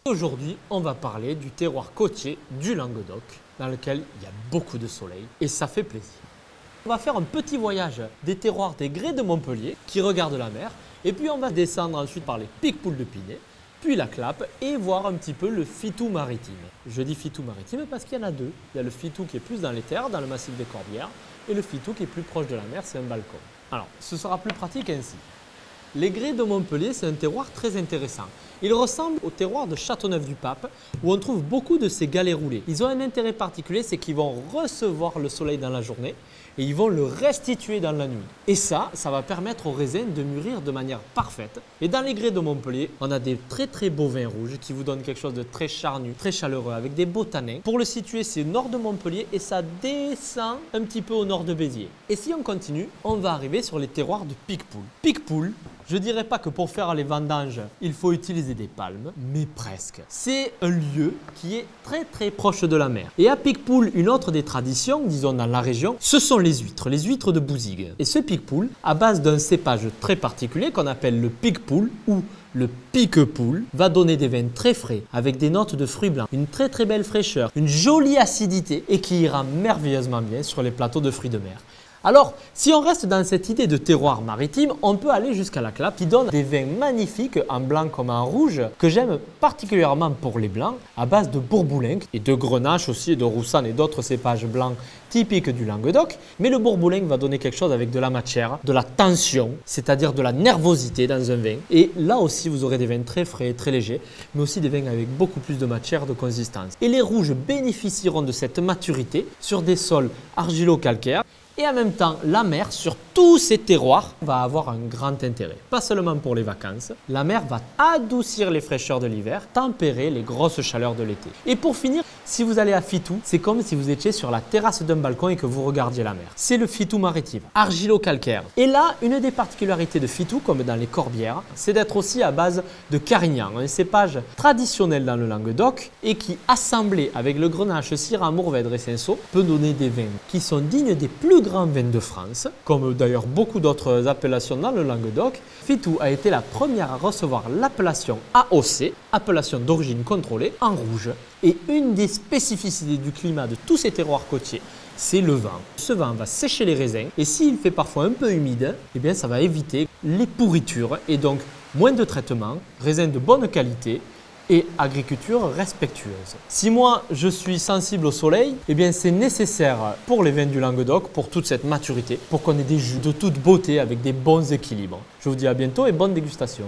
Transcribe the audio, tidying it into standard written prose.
Aujourd'hui, on va parler du terroir côtier du Languedoc, dans lequel il y a beaucoup de soleil et ça fait plaisir. On va faire un petit voyage des terroirs des Grès de Montpellier qui regardent la mer et puis on va descendre ensuite par les Picpouls de Pinet, puis la Clappe et voir un petit peu le Fitou maritime. Je dis Fitou maritime parce qu'il y en a deux. Il y a le Fitou qui est plus dans les terres, dans le massif des Corbières, et le Fitou qui est plus proche de la mer, c'est un balcon. Alors, ce sera plus pratique ainsi. Les Grès de Montpellier, c'est un terroir très intéressant. Il ressemble au terroir de Châteauneuf-du-Pape où on trouve beaucoup de ces galets roulés. Ils ont un intérêt particulier, c'est qu'ils vont recevoir le soleil dans la journée et ils vont le restituer dans la nuit. Et ça va permettre aux raisins de mûrir de manière parfaite. Et dans les Grès de Montpellier, on a des très beaux vins rouges qui vous donnent quelque chose de très charnu, très chaleureux avec des beaux tanins. Pour le situer, c'est au nord de Montpellier et ça descend un petit peu au nord de Béziers. Et si on continue, on va arriver sur les terroirs de Picpoul. Picpoul, je ne dirais pas que pour faire les vendanges, il faut utiliser des palmes, mais presque. C'est un lieu qui est très proche de la mer. Et à Picpoul, une autre des traditions, disons dans la région, ce sont les huîtres de Bouzigues. Et ce Picpoul, à base d'un cépage très particulier qu'on appelle le Picpoul ou le Piquepoul, va donner des vins très frais avec des notes de fruits blancs, une très belle fraîcheur, une jolie acidité et qui ira merveilleusement bien sur les plateaux de fruits de mer. Alors, si on reste dans cette idée de terroir maritime, on peut aller jusqu'à la Clappe qui donne des vins magnifiques en blanc comme en rouge que j'aime particulièrement pour les blancs à base de Bourboulenc et de Grenache aussi et de Roussanne et d'autres cépages blancs typiques du Languedoc. Mais le Bourboulenc va donner quelque chose avec de la matière, de la tension, c'est-à-dire de la nervosité dans un vin. Et là aussi, vous aurez des vins très frais, très légers, mais aussi des vins avec beaucoup plus de matière, de consistance. Et les rouges bénéficieront de cette maturité sur des sols argilo-calcaires. Et en même temps, la mer, sur tous ces terroirs, va avoir un grand intérêt. Pas seulement pour les vacances, la mer va adoucir les fraîcheurs de l'hiver, tempérer les grosses chaleurs de l'été. Et pour finir, si vous allez à Fitou, c'est comme si vous étiez sur la terrasse d'un balcon et que vous regardiez la mer. C'est le Fitou maritime, argilo-calcaire. Et là, une des particularités de Fitou, comme dans les Corbières, c'est d'être aussi à base de Carignan, un cépage traditionnel dans le Languedoc et qui, assemblé avec le Grenache, Syrah, Mourvèdre et Cinsault, peut donner des vins qui sont dignes des plus grands vins de France, comme d'ailleurs beaucoup d'autres appellations dans le Languedoc. Fitou a été la première à recevoir l'appellation AOC, appellation d'origine contrôlée, en rouge. Et une des spécificités du climat de tous ces terroirs côtiers, c'est le vent. Ce vent va sécher les raisins et s'il fait parfois un peu humide, eh bien ça va éviter les pourritures et donc moins de traitement, raisins de bonne qualité et agriculture respectueuse. Si moi je suis sensible au soleil, eh bien c'est nécessaire pour les vins du Languedoc, pour toute cette maturité, pour qu'on ait des jus de toute beauté avec des bons équilibres. Je vous dis à bientôt et bonne dégustation.